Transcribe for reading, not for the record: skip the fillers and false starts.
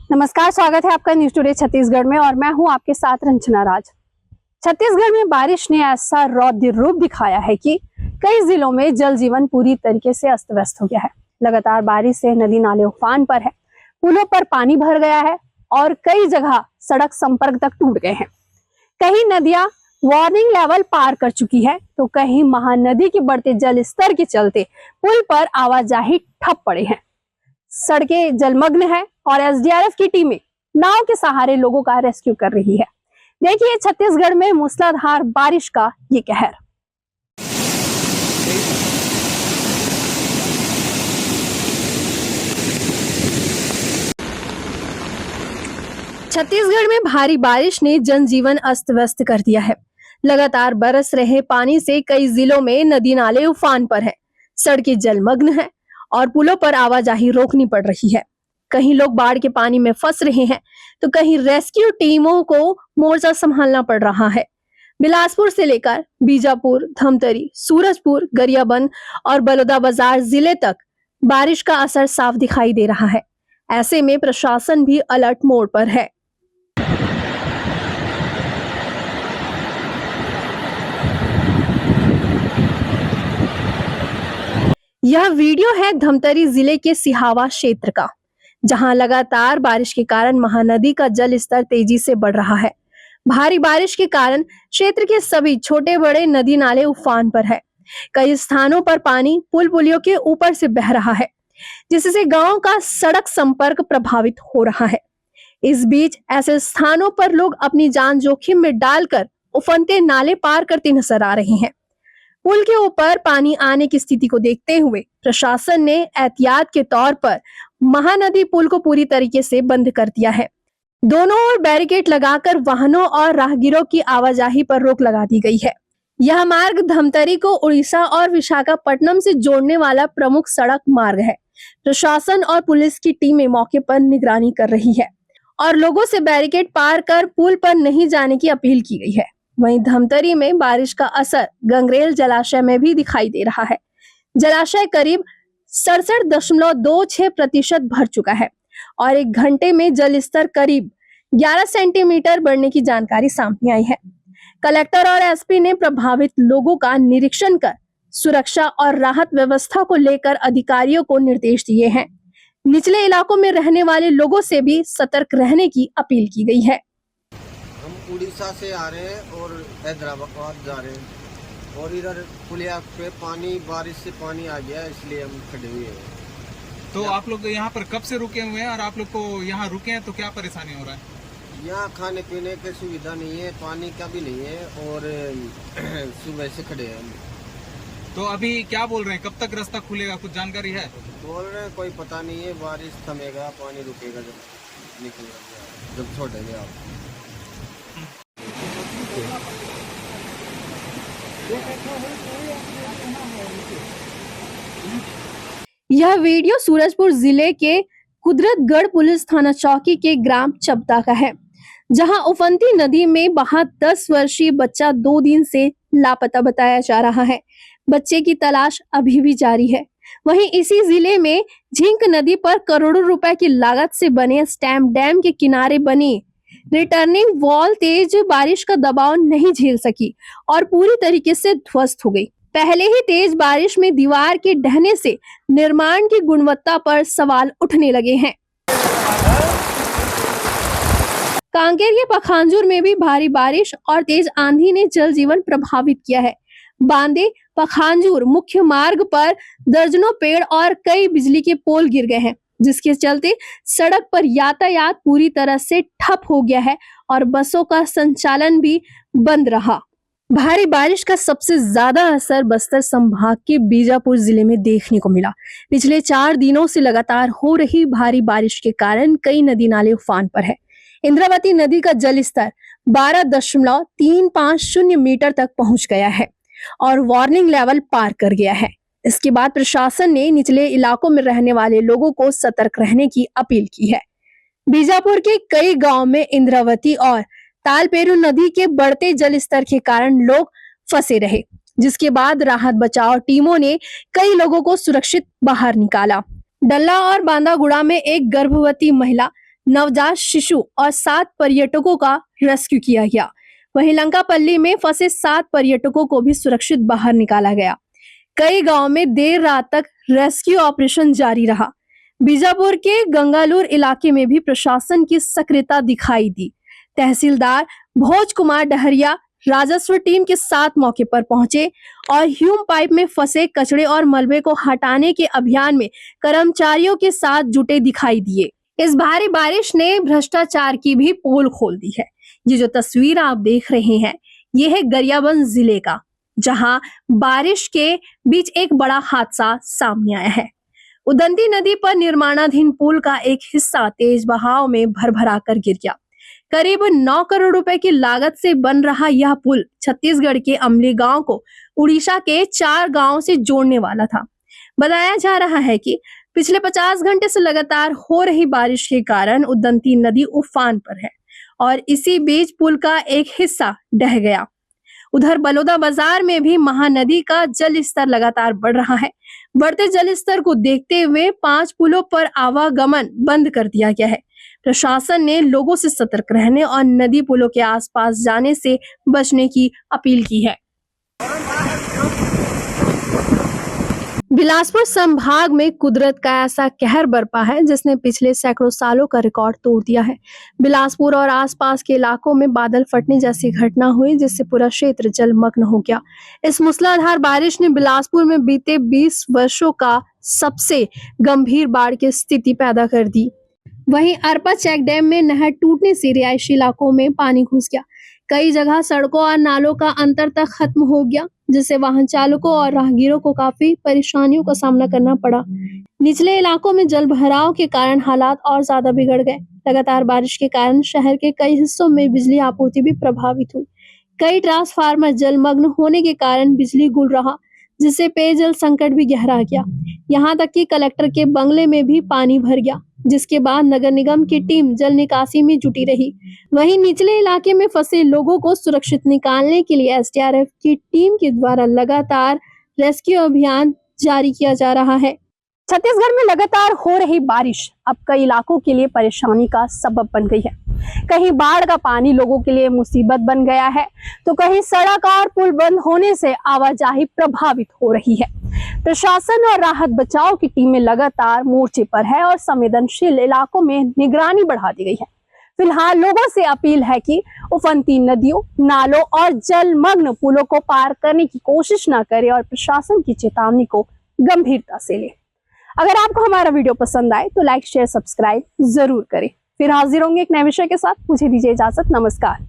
नमस्कार, स्वागत है आपका न्यूज टुडे छत्तीसगढ़ में और मैं हूं आपके साथ रंजना राज। छत्तीसगढ़ में बारिश ने ऐसा रौद्र रूप दिखाया है कि कई जिलों में जल जीवन पूरी तरीके से अस्त व्यस्त हो गया है। लगातार बारिश से नदी नाले उफान पर है, पुलों पर पानी भर गया है और कई जगह सड़क संपर्क तक टूट गए हैं। कहीं नदियां वार्निंग लेवल पार कर चुकी है तो कहीं महानदी के बढ़ते जल स्तर के चलते पुल पर आवाजाही ठप पड़े हैं। सड़कें जलमग्न है और एसडीआरएफ की टीमें नाव के सहारे लोगों का रेस्क्यू कर रही है। देखिए छत्तीसगढ़ में मूसलाधार बारिश का ये कहर। छत्तीसगढ़ में भारी बारिश ने जनजीवन अस्त व्यस्त कर दिया है। लगातार बरस रहे पानी से कई जिलों में नदी नाले उफान पर है, सड़कें जलमग्न है और पुलों पर आवाजाही रोकनी पड़ रही है। कहीं लोग बाढ़ के पानी में फंस रहे हैं तो कहीं रेस्क्यू टीमों को मोर्चा संभालना पड़ रहा है। बिलासपुर से लेकर बीजापुर, धमतरी, सूरजपुर, गरियाबंद और बलौदाबाजार जिले तक बारिश का असर साफ दिखाई दे रहा है। ऐसे में प्रशासन भी अलर्ट मोड पर है। यह वीडियो है धमतरी जिले के सिहावा क्षेत्र का, जहां लगातार बारिश के कारण महानदी का जल स्तर तेजी से बढ़ रहा है। भारी बारिश के कारण क्षेत्र के सभी छोटे बड़े नदी नाले उफान पर है। कई स्थानों पर पानी पुल पुलियों के ऊपर से बह रहा है, जिससे गांव का सड़क संपर्क प्रभावित हो रहा है। इस बीच ऐसे स्थानों पर लोग अपनी जान जोखिम में डालकर उफनते नाले पार करते नजर आ रहे हैं। पुल के ऊपर पानी आने की स्थिति को देखते हुए प्रशासन ने एहतियात के तौर पर महानदी पुल को पूरी तरीके से बंद कर दिया है। दोनों ओर बैरिकेड लगाकर वाहनों और राहगीरों की आवाजाही पर रोक लगा दी गई है। यह मार्ग धमतरी को उड़ीसा और विशाखापट्टनम से जोड़ने वाला प्रमुख सड़क मार्ग है। प्रशासन और पुलिस की टीमें मौके पर निगरानी कर रही है और लोगों से बैरिकेड पार कर पुल पर नहीं जाने की अपील की गई है। वहीं धमतरी में बारिश का असर गंगरेल जलाशय में भी दिखाई दे रहा है। जलाशय करीब 67.26% भर चुका है और एक घंटे में जल स्तर करीब 11 सेंटीमीटर बढ़ने की जानकारी सामने आई है। कलेक्टर और एसपी ने प्रभावित लोगों का निरीक्षण कर सुरक्षा और राहत व्यवस्था को लेकर अधिकारियों को निर्देश दिए हैं। निचले इलाकों में रहने वाले लोगों से भी सतर्क रहने की अपील की गई है। हम उड़ीसा से आ रहे हैं और हैदराबाद जा रहे हैं और इधर पुलिया पे पानी, बारिश से पानी आ गया, इसलिए हम खड़े हुए हैं। तो आप लोग यहाँ पर कब से रुके हुए हैं और आप लोग को यहाँ रुके हैं तो क्या परेशानी हो रहा है? यहाँ खाने पीने की सुविधा नहीं है, पानी का भी नहीं है और सुबह से खड़े हैं। तो अभी क्या बोल रहे हैं, कब तक रास्ता खुलेगा, कुछ जानकारी है? बोल रहे हैं कोई पता नहीं है, बारिश थमेगा, पानी रुकेगा जब निकलेगा, जब छोड़ेंगे आप। यह वीडियो सूरजपुर जिले के कुदरतगढ़ पुलिस थाना चौकी के ग्राम चपता का है, जहां उफनती नदी में बहा 10 वर्षीय बच्चा 2 दिन से लापता बताया जा रहा है। बच्चे की तलाश अभी भी जारी है। वहीं इसी जिले में झिंक नदी पर करोड़ों रुपए की लागत से बने स्टैम्प डैम के किनारे बनी रिटर्निंग वॉल तेज बारिश का दबाव नहीं झेल सकी और पूरी तरीके से ध्वस्त हो गई। पहले ही तेज बारिश में दीवार के ढहने से निर्माण की गुणवत्ता पर सवाल उठने लगे हैं। कांकेर के पखांजूर में भी भारी बारिश और तेज आंधी ने जल जीवन प्रभावित किया है। बांदे पखांजूर मुख्य मार्ग पर दर्जनों पेड़ और कई बिजली के पोल गिर गए हैं, जिसके चलते सड़क पर यातायात पूरी तरह से ठप हो गया है और बसों का संचालन भी बंद रहा। भारी बारिश का सबसे ज्यादा असर बस्तर संभाग के बीजापुर जिले में देखने को मिला। पिछले 4 दिनों से लगातार हो रही भारी बारिश के कारण कई नदी नाले उफान पर है। इंद्रावती नदी का जल स्तर 12.350 मीटर तक पहुंच गया है और वार्निंग लेवल पार कर गया है। इसके बाद प्रशासन ने निचले इलाकों में रहने वाले लोगों को सतर्क रहने की अपील की है। बीजापुर के कई गांव में इंद्रावती और तालपेरू नदी के बढ़ते जल स्तर के कारण लोग फंसे रहे, जिसके बाद राहत बचाव टीमों ने कई लोगों को सुरक्षित बाहर निकाला। डल्ला और बांदागुड़ा में एक गर्भवती महिला नवजात शिशु और 7 पर्यटकों का रेस्क्यू किया गया। वहीं लंकापल्ली में फंसे 7 पर्यटकों को भी सुरक्षित बाहर निकाला गया। कई गांव में देर रात तक रेस्क्यू ऑपरेशन जारी रहा। बीजापुर के गंगालूर इलाके में भी प्रशासन की सक्रियता दिखाई दी। तहसीलदार भोज कुमार डहरिया राजस्व टीम के साथ मौके पर पहुंचे और ह्यूम पाइप में फंसे कचड़े और मलबे को हटाने के अभियान में कर्मचारियों के साथ जुटे दिखाई दिए। इस भारी बारिश ने भ्रष्टाचार की भी पोल खोल दी है। ये जो तस्वीर आप देख रहे हैं, ये है गरियाबंद जिले का, जहां बारिश के बीच एक बड़ा हादसा सामने आया है। उदंती नदी पर निर्माणाधीन पुल का एक हिस्सा तेज बहाव में भरभरा कर गिर गया। करीब 9 करोड़ रुपए की लागत से बन रहा यह पुल छत्तीसगढ़ के अमली गांव को उड़ीसा के 4 गांवों से जोड़ने वाला था। बताया जा रहा है कि पिछले 50 घंटे से लगातार हो रही बारिश के कारण उदंती नदी उफान पर है और इसी बीच पुल का एक हिस्सा ढह गया। उधर बलौदा बाजार में भी महानदी का जल स्तर लगातार बढ़ रहा है। बढ़ते जल स्तर को देखते हुए 5 पुलों पर आवागमन बंद कर दिया गया है। प्रशासन ने लोगों से सतर्क रहने और नदी पुलों के आसपास जाने से बचने की अपील की है। बिलासपुर संभाग में कुदरत का ऐसा कहर बरपा है जिसने पिछले सैकड़ों सालों का रिकॉर्ड तोड़ दिया है। बिलासपुर और आसपास के इलाकों में बादल फटने जैसी घटना हुई जिससे पूरा क्षेत्र जलमग्न हो गया। इस मूसलाधार बारिश ने बिलासपुर में बीते 20 वर्षों का सबसे गंभीर बाढ़ की स्थिति पैदा कर दी। वहीं अरपा चेक डैम में नहर टूटने से रिहायशी इलाकों में पानी घुस गया। कई जगह सड़कों और नालों का अंतर तक खत्म हो गया, जिससे वाहन चालकों और राहगीरों को काफी परेशानियों का सामना करना पड़ा। निचले इलाकों में जल भराव के कारण हालात और ज्यादा बिगड़ गए। लगातार बारिश के कारण शहर के कई हिस्सों में बिजली आपूर्ति भी प्रभावित हुई। कई ट्रांसफार्मर जलमग्न होने के कारण बिजली गुल रहा, जिससे पेयजल संकट भी गहरा गया। यहाँ तक कि कलेक्टर के बंगले में भी पानी भर गया, जिसके बाद नगर निगम की टीम जल निकासी में जुटी रही। वहीं निचले इलाके में फंसे लोगों को सुरक्षित निकालने के लिए एसडीआरएफ की टीम के द्वारा लगातार रेस्क्यू अभियान जारी किया जा रहा है। छत्तीसगढ़ में लगातार हो रही बारिश अब कई इलाकों के लिए परेशानी का सबब बन गई है। कहीं बाढ़ का पानी लोगों के लिए मुसीबत बन गया है, तो कहीं सड़क और पुल बंद होने से आवाजाही प्रभावित हो रही है। प्रशासन और राहत बचाव की टीमें लगातार मोर्चे पर है और संवेदनशील इलाकों में निगरानी बढ़ा दी गई है। फिलहाल लोगों से अपील है कि उफनती नदियों, नालों और जलमग्न पुलों को पार करने की कोशिश न करें और प्रशासन की चेतावनी को गंभीरता से लें। अगर आपको हमारा वीडियो पसंद आए तो लाइक, शेयर, सब्सक्राइब जरूर करें। फिर हाजिर होंगे एक नए विषय के साथ। मुझे दीजिए इजाजत। नमस्कार।